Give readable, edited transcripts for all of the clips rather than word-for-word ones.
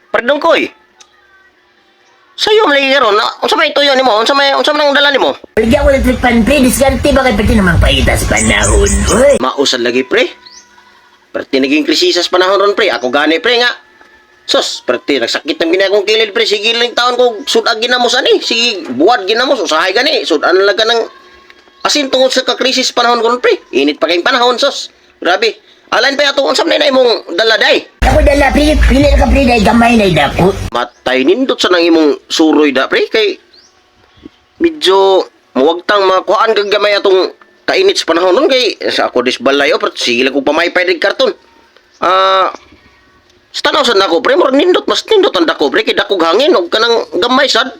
Pardon ko eh. Sa'yo malagi karon. Unsa may tuyo nimo? Unsa may nang dala nimo? Lagyan ko electric pan, pre. Diskarte ba kay pati namang paita sa panahon? Uy! Mausad lagi pre. Perti naging krisisa sa panahon ron pre. Ako gani pre nga. Sos, perti nagsakit ng ginakong kilid pre. Sige lang taon ko sudag ginamos ani. Sige buwad ginamos usahay gani. Sudan lang ka ng asin tungod sa kakrisis panahon ron pre. Init pa kayong panahon sos. Grabe. Alain pa yato unsam na imong daladay. Ako dala, pre. Pili na ka, pre. Dahil gamay na dako. Matay nindot sa nang imong suroy da pre kay medyo muwagtang makuhaan kag gamay atong kainit sa panahon nun kay sa ako disbalayo pero sige lang kong pamaypay rin karton. Sa tanaw sad nako pre murag nindot mas nindot ang dako pre kay dakog hangin og kanang gamay sad.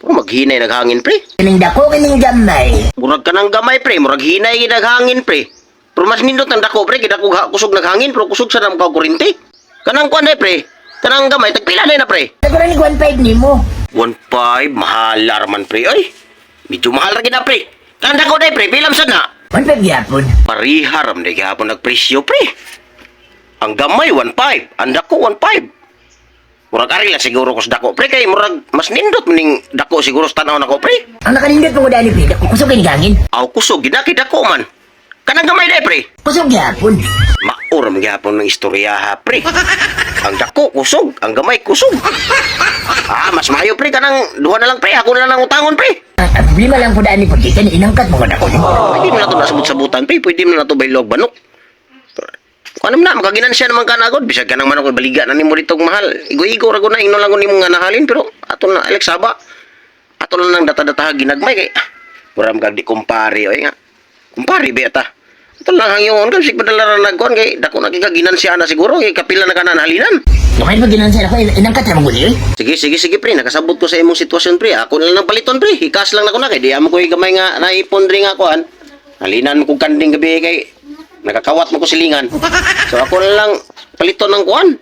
Pero maghinay naghangin pre. Kining dako, kining gamay. Murag kanang gamay pre murag hinay gid naghangin pre. Pero mas nindot ang dako pre kay dakog kusog naghangin pero kusog sa nang kuryente. Kanang kuan pre. Kanang gamay tagpila na pre. Ako na ni 1.5 ni mo. 1.5 mahal man pre ay. Medyo mahal ra gid na pre. Kanang dako day pre pilam sad na. 1.5 yapon. Pariharam na gihapon nagpresyo pre. Ang gamay 1.5, ang dako 1.5. Murag ari lang siguro ko sa dako pre kay murag mas nindot maning dako siguro sa tanaw nako pre. Ang nakanindot mo ko dali, pre. Dako, kusog kining hangin. Aw kusog gid dako man. Kanang gamay day pre. Kusog yapon. Maor man gihapon ng istorya ha pre. Ang dako kusog, ang gamay kusog. Mas mayo pre kanang duha na lang pre, ako na lang utangon pre. Ang problema lang ko dali, pag kita ni inangkat mo ko dako. Pwede mo na ito nasabot-sabutan pre, pwede mo na ito bailog banok. Kung ano na, makaginansya naman ka na agad. Bisag ka nang manok, baliga na ni mo ditong mahal. Igo-igo, rago na, ino lang ko ni mo nga nahalin. Pero, ato na, Alex, haba. Ato lang nang data-data ginagmay. Kaya, muram kag di kumpari. O, nga. Kumpari, beta. Ato lang hangyon. Kasi padala na nagkuhan. Kaya, dako na kikaginansya na siguro. Kaya, kapila na ka na nahalinan. Okay, pag ginansya ako, inangkat na mo guli. Sige, pre. Nakasabot ko sa imong sitwasyon, pre. Ako na lang ng paliton, pre. Hikas lang na ko na. Kaya, di amo ko gamay nga naipon rin nga kuhan. Halinan mo kong kanding gabi kay nakakawat mo ko silingan. So ako na lang palito ng kuan.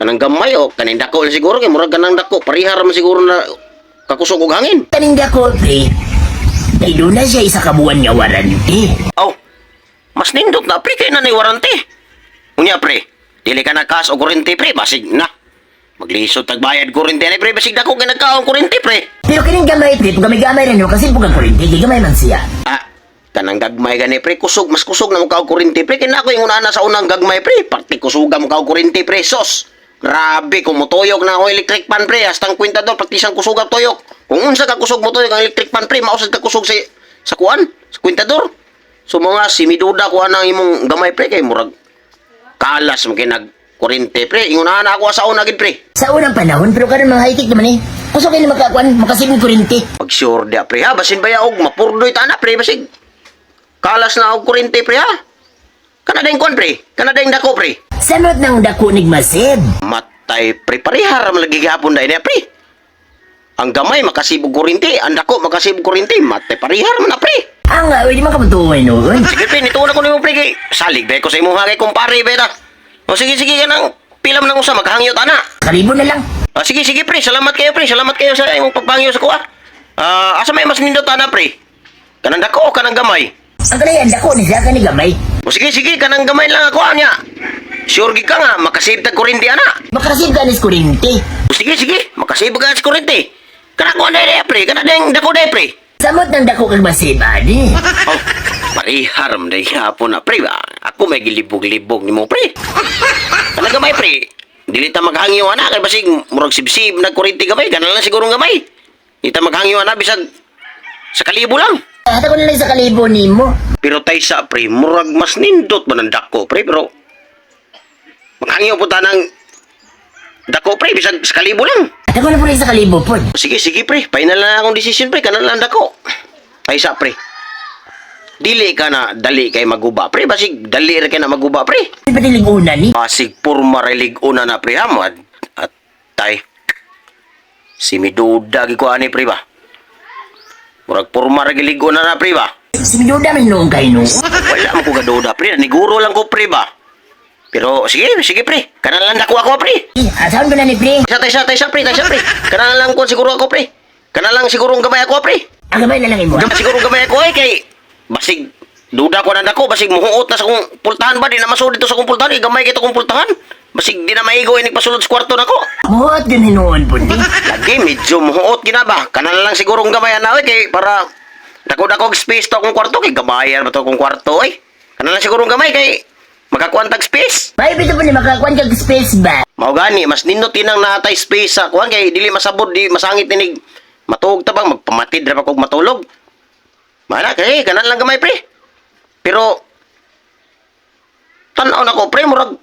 Kanang gamay o kaning dako lang siguro kay murag kanang dako parihar man siguro na kakusog og hangin. Kaning dako, pre. Ay doon na siya isa kabuan nga warranty. Aw. Mas nindot na pre kay nanay warranty. Unya pre, dili ka na kas o kuryente pre basig na. Maglisod tagbayad kuryente na pre basig dako kay nagkaon kuryente pre. Pero kining gamay, pre, pag gamay rin yun, kasi pag kuryente, di gamay man siya. Kanang gagmay gani pre kusog mas kusog na mo kaog kuryente pre kay na ako yung una na sa unang gagmay pre parti kusuga mo kaog kuryente pre sos. Grabe kung motuyok na ako electric pan pre hastang kwintador pati siyang kusog ang tuyok. Kung unsa ka kusog mo tuyok ang electric pan pre mausad ka kusog sa kuan sa kwintador. So mga simiduda ko anang imong gamay pre kay murag kalas mo kay nag kuryente pre ingon na ako sa una gid pre. Sa unang panahon, pero karon mga high-tech naman eh. Kusog kayo makakuan, makasibing kuryente. Pag sure dia pre ha basin bayaog mapurdoy ta na pre basig kalas na og kuryente pre ha. Kana ding kon pre, kana ding dako pre. Sanot ng dako nigmasib. Matay pre parihar man lagi gihapon dai na pre. Ang gamay makasibog kuryente, ang dako makasibog kuryente, matay parihar man na pre. Ang di man ka matuway noon. Sige pre, nituon ako nimo pre kay salig be ko sa imong hagay kumpare beta. O sige kanang pilam nang usa maghangyot ana. Kalibo na lang. Sige pre, salamat kayo pre, salamat kayo sa imong pagpangyo sa kuha. Asa may mas nindot ana pre? Kanang dako o kanang gamay? Ang kalayan dako ni siya kani gamay. O sige, kanang gamay lang ako niya. Sure gi ka nga, makasave tag kuryente ana. Makasib ka nis kuryente. O sige, makasave ka sa kuryente. Kana ko na pre, kana ding dako day pre. Samot ng dako kag masib ani. Oh, pariharam day hapon na pre. Ako may gilibog-libog ni mo pre. Kana gamay pre. Dili ta maghangyo ana kay basig murag sibsib nagkuryente gamay, kana lang siguro gamay. Di ta maghangyo ana bisag sa kalibo lang. Ata ko na lang sa kalibo nimo. Pero tay sa pre, murag mas nindot man ang dako pre, pero maghangyo po ta ng dako pre, bisag sa kalibo lang. Ata ko na po rin sa kalibo po. Sige pre, final na akong desisyon pre, kanan lang dako. Tay sa pre. Dili ka na dali kay maguba pre, basig dali ra kay na maguba pre. Di ba diliguna ni? Basig purma relig una na pre ha, at tay. Si miduda gi ko ani pre ba. Murag purma ra gilig una na pre ba. Si Miduda man noong kayo no. Wala mo ko gaduda pre, niguro lang ko pre ba. Pero sige pre, kana lang dako ako pre. Asahan ba na ni pre? Tay sa pre. Kana lang ko siguro ako pre. Kana lang siguro gamay ako pre. Ang gamay na lang imo. Siguro gamay ako kay basig duda ko na dako basig muhuot na sa kong pultahan ba di na masud dito sa kong pultahan gamay kay to kong pultahan. Masig di na maigo ini pasulod sa kwarto nako. Muot din hinuon po ni. Lagi medyo muhuot gina ba? Kana lang siguro ang gamayan na kay para dako-dako space to akong kwarto kay gamayan ba to akong kwarto eh. Kana lang siguro ang gamay kay makakuan tag space. May bito po ni makakuan kag space ba? Mao gani mas nindot tinang natay space sa kuan kay dili masabod di masangit tinig matuog ta bang magpamatid ra pa kog matulog. Mana kay kanan lang gamay pre. Pero tan-aw nako pre murag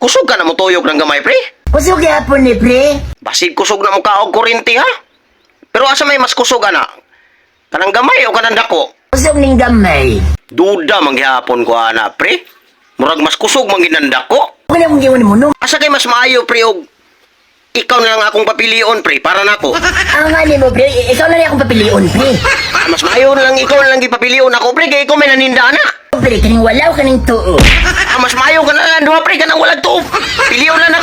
kusog ka na mo tuyok ng gamay pre. Kusog yapon ni pre. Basig kusog na mo kaog kuryente ha. Pero asa may mas kusog ana? Kanang gamay o kanang dako? Kusog ning gamay. Duda manggihapon ko ana pre. Murag mas kusog manginanda ko. Kung mong giwan mo no. Asa kay mas maayo pre og ikaw na lang akong papilion pre para nako. Ang nga ni mo pre, ikaw na niya akong papilion pre. Mas maayo na lang ikaw na lang gipapilion ako pre kay ikaw may naninda na. Pre, kaning walaw kaning tuo. Mas maayo ka na lang duha pre kanang wala to. Pilion na